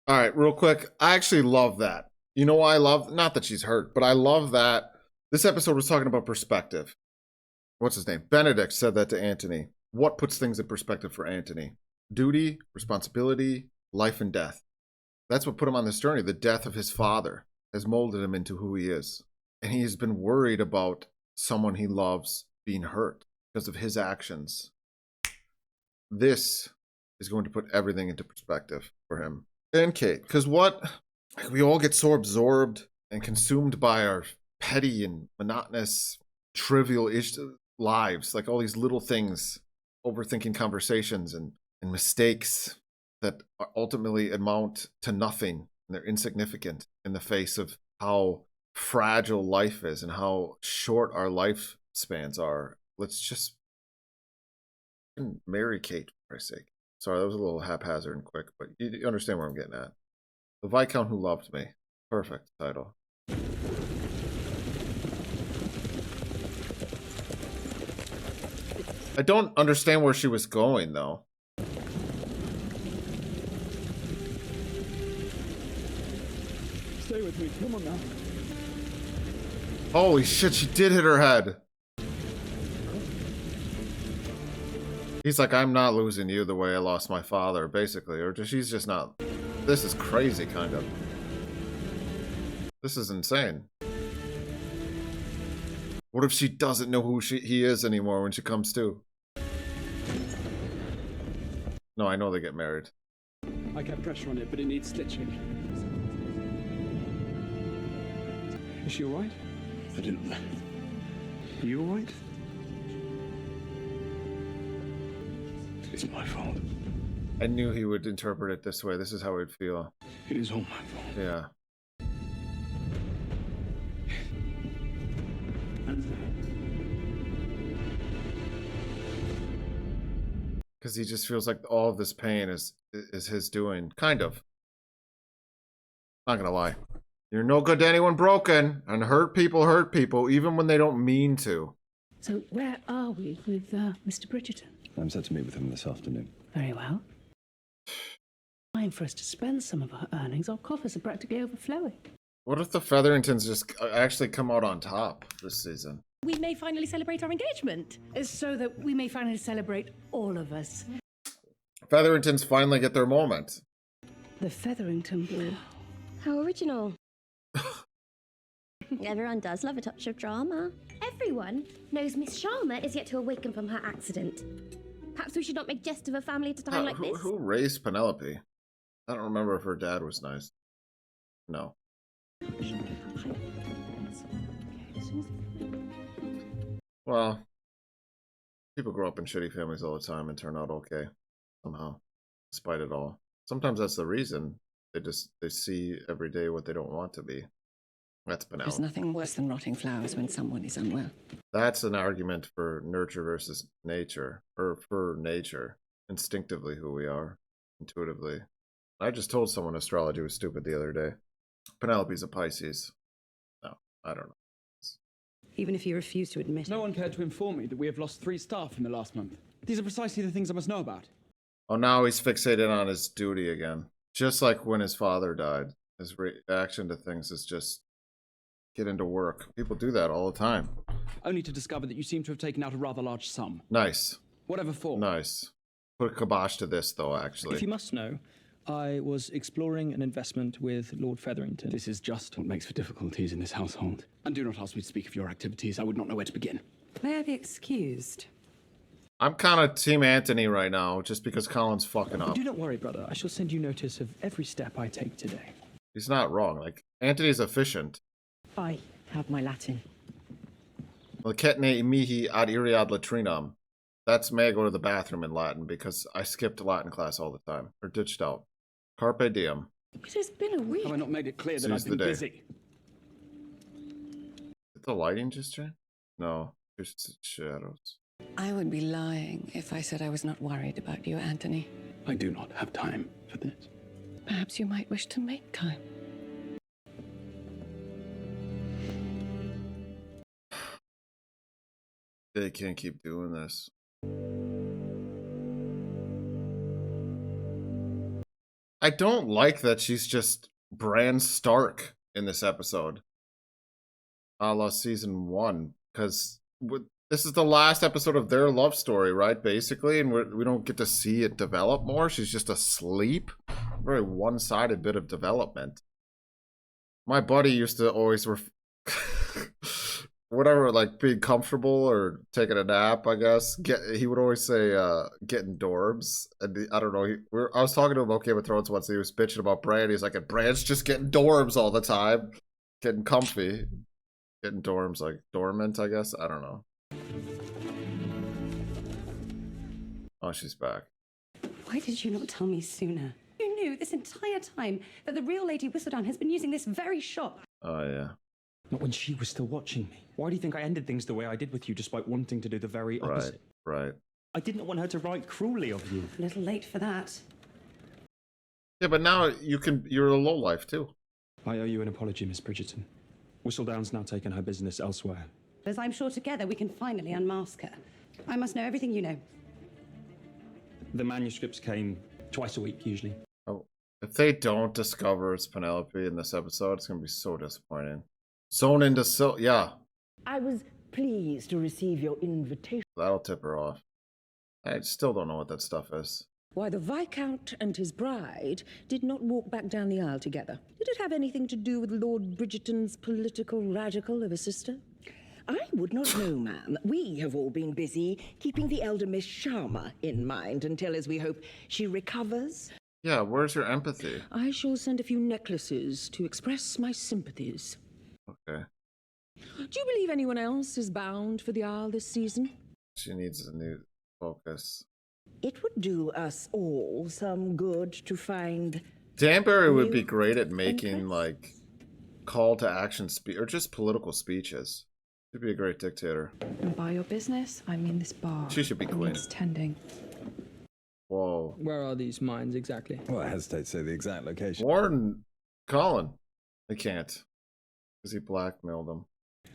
All right, real quick. I actually love that. You know why I love? Not that she's hurt, but I love that this episode was talking about perspective. What's his name? Benedict said that to Anthony. What puts things in perspective for Anthony? Duty, responsibility, life and death. That's what put him on this journey. The death of his father has molded him into who he is. And he's been worried about someone he loves being hurt because of his actions. This is going to put everything into perspective for him. And Kate, because we all get so absorbed and consumed by our petty and monotonous, trivial lives, like all these little things, overthinking conversations and mistakes that ultimately amount to nothing, and they're insignificant in the face of how fragile life is and how short our lifespans are. Let's just marry Kate, for Christ's sake. Sorry, that was a little haphazard and quick, but you understand where I'm getting at. The Viscount Who Loved Me. Perfect title. I don't understand where she was going, though. Stay with me. Come on now. Holy shit, she did hit her head. He's like, I'm not losing you the way I lost my father, basically. Or she's just not. This is crazy, kind of. This is insane. What if she doesn't know who he is anymore when she comes to? No, I know they get married. I kept pressure on it, but it needs stitching. Is she all right? I didn't. Are you all right? It's my fault. I knew he would interpret it this way. This is how he'd feel. It is all my fault. Yeah. Because he just feels like all of this pain is his doing. Kind of. Not gonna lie. You're no good to anyone broken. And hurt people, even when they don't mean to. So where are we with Mr. Bridgerton? I'm set to meet with him this afternoon. Very well. Time for us to spend some of our earnings. Our coffers are practically overflowing. What if the Featheringtons just actually come out on top this season? We may finally celebrate our engagement. So that we may finally celebrate all of us. Featheringtons finally get their moment. The Featherington Ball. How original. Everyone does love a touch of drama. Everyone knows Miss Sharma is yet to awaken from her accident. Perhaps we should not make jest of a family at a time like this. Who raised Penelope? I don't remember if her dad was nice. No. Well, people grow up in shitty families all the time and turn out okay somehow, despite it all. Sometimes that's the reason. They see every day what they don't want to be. That's Penelope. There's nothing worse than rotting flowers when someone is unwell. That's an argument for nurture versus nature, or for nature, instinctively who we are, intuitively. I just told someone astrology was stupid the other day. Penelope's a Pisces. No, I don't know. Even if you refuse to admit No one cared to inform me that we have lost 3 staff in the last month. These are precisely the things I must know about. Oh, now he's fixated on his duty again. Just like when his father died. His reaction to things is just get into work. People do that all the time. Only to discover that you seem to have taken out a rather large sum. Nice. Whatever for. Nice. Put a kibosh to this, though, actually. If you must know, I was exploring an investment with Lord Featherington. This is just what makes for difficulties in this household. And do not ask me to speak of your activities. I would not know where to begin. May I be excused? I'm kind of Team Anthony right now, just because Colin's fucking up. Do not worry, brother. I shall send you notice of every step I take today. He's not wrong. Like, Anthony's efficient. I have my Latin. Licetne mihi ad iriad latrinam. That's may I go to the bathroom in Latin, because I skipped Latin class all the time. Or ditched out. Carpe diem. It has been a week. Have I not made it clear that Seize I've the been day. busy? Did the lighting just change? No. Just shadows. I would be lying if I said I was not worried about you, Anthony. I do not have time for this. Perhaps you might wish to make time. They can't keep doing this. I don't like that she's just Bran Stark in this episode, a la season 1, because this is the last episode of their love story, right? Basically, and we don't get to see it develop more. She's just asleep. Very one-sided bit of development. My buddy used to always whatever, like being comfortable or taking a nap, I guess. He would always say, getting dorbs. And I don't know. I was talking to him about Game of Thrones once. And he was bitching about Bran. He's like, Bran's just getting dorbs all the time, getting comfy, getting dorms, like dormant, I guess. I don't know. Oh, she's back. Why did you not tell me sooner? You knew this entire time that the real Lady Whistledown has been using this very shop. Oh, yeah. Not when she was still watching me. Why do you think I ended things the way I did with you, despite wanting to do the very opposite? Right. I didn't want her to write cruelly of you. A little late for that. Yeah, but now you're a lowlife too. I owe you an apology, Miss Bridgerton. Whistledown's now taken her business elsewhere. As I'm sure together we can finally unmask her. I must know everything you know. The manuscripts came twice a week, usually. Oh, if they don't discover it's Penelope in this episode, it's gonna be so disappointing. Sewn into yeah. I was pleased to receive your invitation. That'll tip her off. I still don't know what that stuff is. Why, the Viscount and his bride did not walk back down the aisle together. Did it have anything to do with Lord Bridgerton's political radical of a sister? I would not know, ma'am. We have all been busy keeping the elder Miss Sharma in mind until, as we hope, she recovers. Yeah, where's your empathy? I shall send a few necklaces to express my sympathies. Okay. Do you believe anyone else is bound for the Isle this season? She needs a new focus. It would do us all some good to find... Danbury would be great at making, like, call to action speech, or just political speeches. She'd be a great dictator. And by your business, I mean this bar. She should be queen. Needs tending. Whoa. Where are these mines exactly? Well, I hesitate to say the exact location. Warren Colin. They can't. Because he blackmailed them.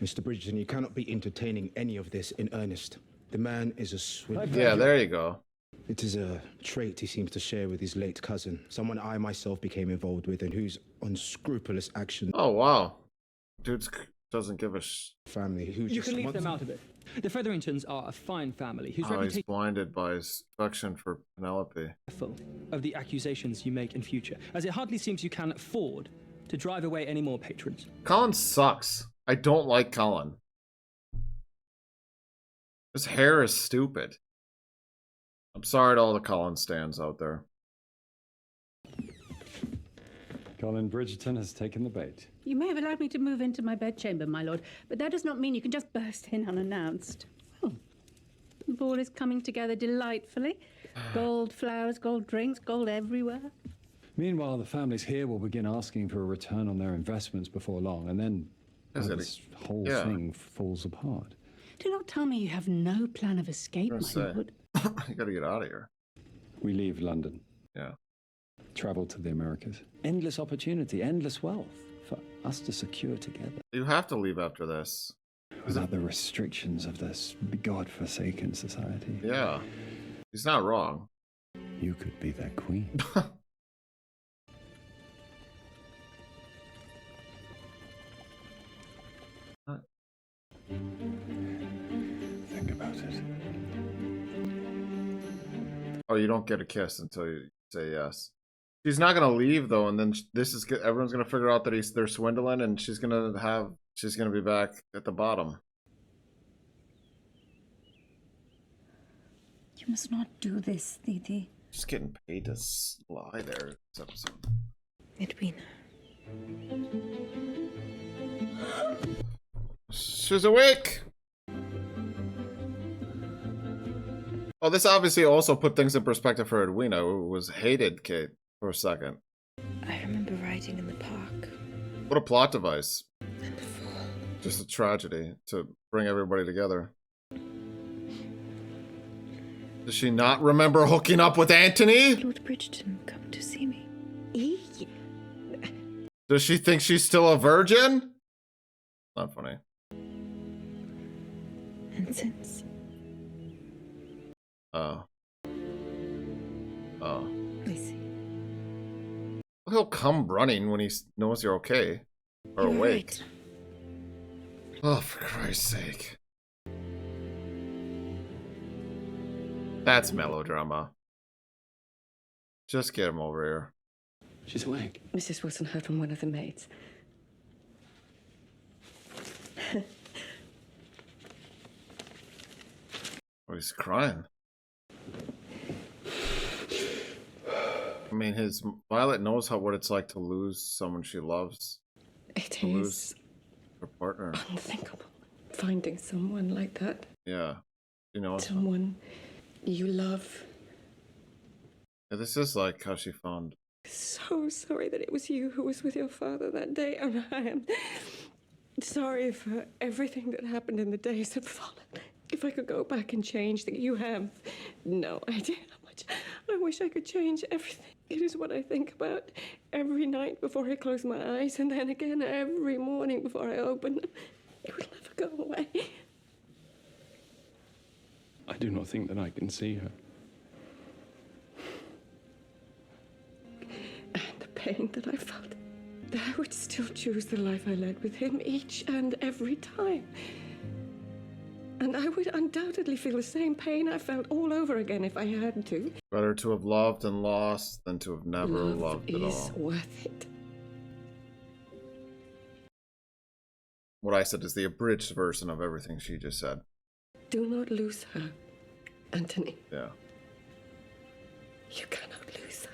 Mr. Bridgerton, you cannot be entertaining any of this in earnest. The man is a swindler. Yeah, there you go. It is a trait he seems to share with his late cousin, someone I myself became involved with and whose unscrupulous actions... Oh, wow. Dude doesn't give a family who You just can leave wants... them out of it. The Featheringtons are a fine family whose Oh, he's reputation blinded by his affection for Penelope. is full of the accusations you make in future, as it hardly seems you can afford to drive away any more patrons. Colin sucks. I don't like Colin. His hair is stupid. I'm sorry to all the Colin stands out there. Colin Bridgerton has taken the bait. You may have allowed me to move into my bedchamber, my lord, but that does not mean you can just burst in unannounced. Oh, the ball is coming together delightfully. Gold flowers, gold drinks, gold everywhere. Meanwhile, the families here will begin asking for a return on their investments before long, and then this whole thing falls apart. Do not tell me you have no plan of escape, my lord. You gotta get out of here. We leave London. Yeah. Travel to the Americas. Endless opportunity, endless wealth for us to secure together. You have to leave after this. Without the restrictions of this God-forsaken society. Yeah. He's not wrong. You could be that queen. Think about it. Oh, you don't get a kiss until you say yes. She's not gonna leave though, and then everyone's gonna figure out that they're swindling, and she's gonna be back at the bottom. You must not do this, Didi. She's getting paid to lie there this episode. Edwina. She's awake. Oh, this obviously also put things in perspective for Edwina, who was hated Kate for a second. I remember riding in the park. What a plot device. And the fall. Just a tragedy to bring everybody together. Does she not remember hooking up with Anthony? Lord Bridgerton come to see me. Does she think she's still a virgin? Not funny. And since. Oh. Oh. I see. He'll come running when he knows you're okay. Or You're awake. right. Oh, for Christ's sake. That's melodrama. Just get him over here. She's awake. Mrs. Wilson heard from one of the maids. Oh, he's crying. I mean, Violet knows what it's like to lose someone she loves. It To is lose her partner. unthinkable. Finding someone like that. Yeah. You know, Someone you love. yeah, this is like how she found. So sorry that it was you who was with your father that day, and I am sorry for everything that happened in the days that followed. If I could go back and change things, you have no idea how much I wish I could change everything. It is what I think about every night before I close my eyes, and then again every morning before I open them. It will never go away. I do not think that I can see her. And the pain that I felt, that I would still choose the life I led with him each and every time. And I would undoubtedly feel the same pain I felt all over again if I had to. Better to have loved and lost than to have never Love loved at is all. worth it. What I said is the abridged version of everything she just said. Do not lose her, Anthony. Yeah. You cannot lose her.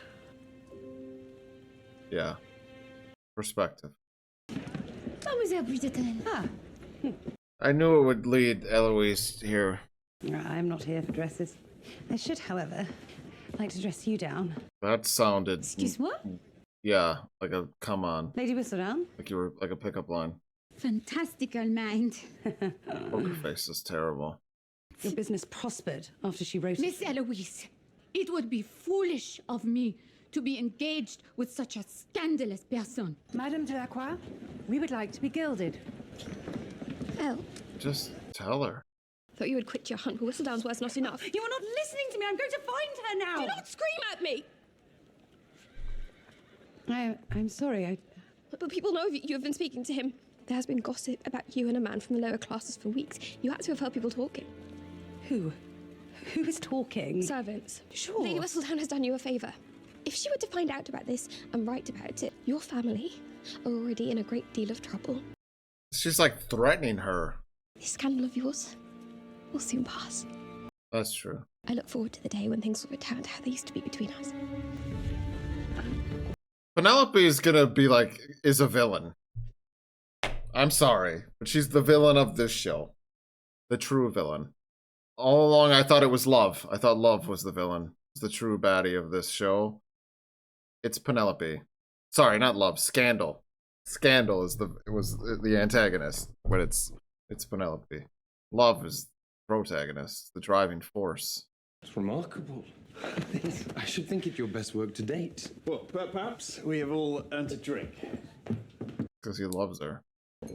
Yeah. Perspective. Mademoiselle Bridgerton. Ah, I knew it would lead Eloise here. I'm not here for dresses. I should, however, like to dress you down. That sounded. Excuse-moi? Yeah, like a come on. Lady Whistledown? Like you were like a pickup line. Fantastical mind. Poker face is terrible. Your business prospered after she wrote Miss it. Eloise, it would be foolish of me to be engaged with such a scandalous person. Madame Delacroix, we would like to be gilded. Oh, Just tell her. thought you would quit your hunt for Whistledown's words not enough. You are not listening to me. I'm going to find her now. Do not scream at me! I'm sorry. But people know that you have been speaking to him. There has been gossip about you and a man from the lower classes for weeks. You had to have heard people talking. Who? Who is talking? Servants. Sure. Lady Whistledown has done you a favour. If she were to find out about this and write about it, your family are already in a great deal of trouble. She's like threatening her. This scandal of yours will soon pass. That's true. I look forward to the day when things will return to how they used to be between us. Penelope is gonna be like, is a villain. I'm sorry, but she's the villain of this show. The true villain. All along I thought it was Love. I thought Love was the villain. It's the true baddie of this show. It's Penelope. Sorry, not Love. Scandal. Scandal was the antagonist, but it's Penelope. Love is the protagonist, the driving force. It's remarkable. I should think it your best work to date. Well, perhaps we have all earned a drink. Because he loves her.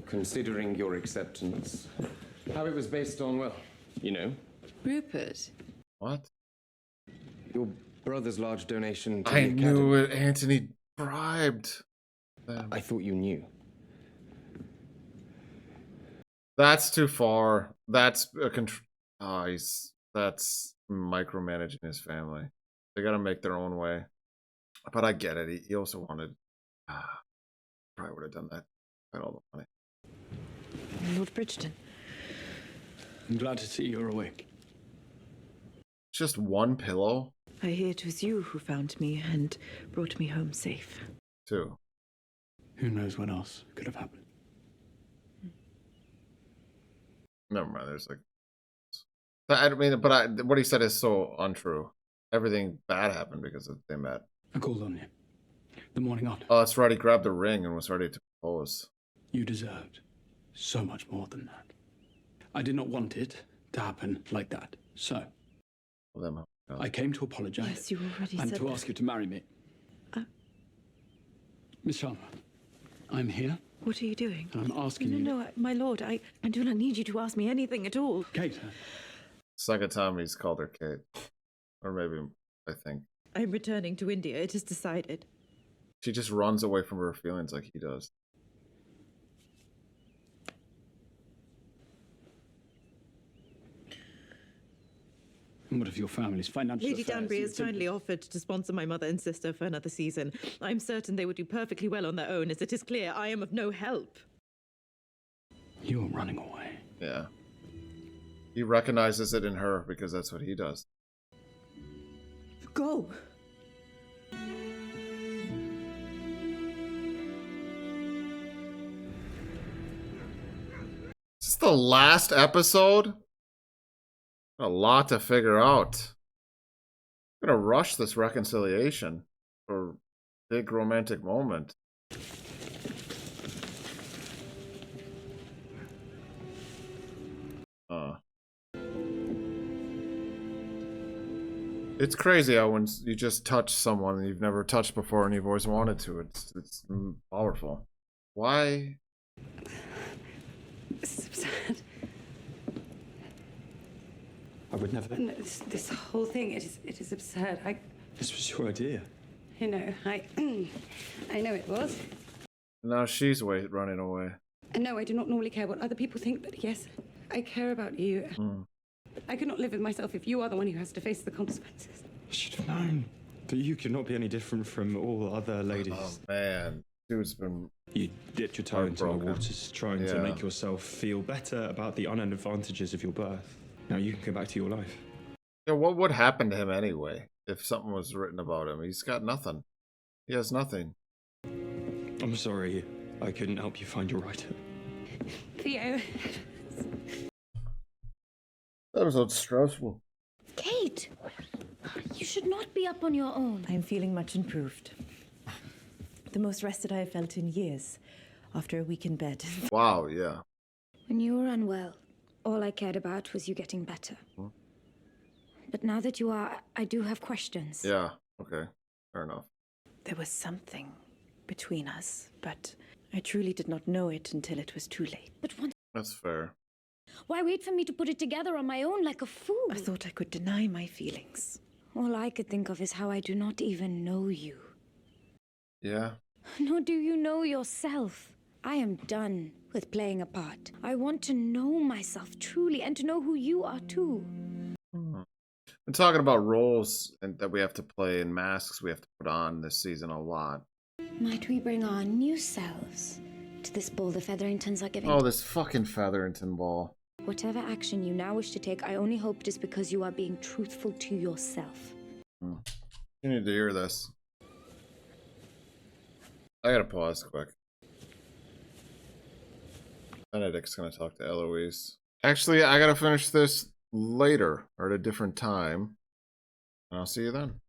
Considering your acceptance, how it was based on, well, you know. Rupert. What? Your brother's large donation to I the knew Academy. it. Anthony bribed them. I thought you knew. That's too far. That's that's micromanaging his family. They gotta make their own way. But I get it. He also wanted. Probably would have done that. Got all the money. Lord Bridgerton. I'm glad to see you're awake. Just one pillow? I hear it was you who found me and brought me home safe. Two. Who knows what else could have happened? Never mind. There's like. I mean, but what he said is so untrue. Everything bad happened because they met. I called on you the morning after. Oh, that's right. He grabbed the ring and was ready to propose. You deserved so much more than that. I did not want it to happen like that. So, I came to apologize. Yes, you already and said to that. ask you to marry me. Miss Sharma, I'm here. What are you doing? I'm asking you. No, my lord, I do not need you to ask me anything at all. Kate. Second time he's called her Kate. Or maybe, I think. I'm returning to India. It is decided. She just runs away from her feelings like he does. And what of your family's financial Lady affairs? Danbury has kindly offered to sponsor my mother and sister for another season. I'm certain they would do perfectly well on their own, as it is clear I am of no help. You're running away. Yeah. He recognizes it in her because that's what he does. Go! Is this the last episode? A lot to figure out. I'm gonna rush this reconciliation for big romantic moment. It's crazy how when you just touch someone you've never touched before and you've always wanted to, it's powerful. Why? This is absurd. I would never. No, this whole thing, it is absurd. This was your idea. You know, I know it was. Now she's running away. And no, I do not normally care what other people think, but yes, I care about you. But I could not live with myself if you are the one who has to face the consequences. I should have known that you could not be any different from all other ladies. Oh man, dude's been. You dipped your toe into the heartbroken. waters trying to make yourself feel better about the unadvantages of your birth. Now you can go back to your life. Yeah, what would happen to him anyway if something was written about him? He's got nothing. He has nothing. I'm sorry, I couldn't help you find your writer. Theo. That was stressful. Kate, you should not be up on your own. I am feeling much improved. The most rested I have felt in years after a week in bed. Wow, yeah. When you were unwell, all I cared about was you getting better. But now that you are, I do have questions. Yeah, okay. Fair enough. There was something between us, but I truly did not know it until it was too late. But once... That's fair. Why wait for me to put it together on my own like a fool? I thought I could deny my feelings. All I could think of is how I do not even know you. Yeah. Nor do you know yourself. I am done with playing a part. I want to know myself truly and to know who you are too. Been talking about roles and that we have to play and masks we have to put on this season a lot. Might we bring our new selves to this ball the Featheringtons are giving? Oh, this fucking Featherington ball. Whatever action you now wish to take, I only hope it is because you are being truthful to yourself. You need to hear this. I gotta pause quick. Benedict's gonna talk to Eloise. Actually, I gotta finish this later or at a different time. And I'll see you then.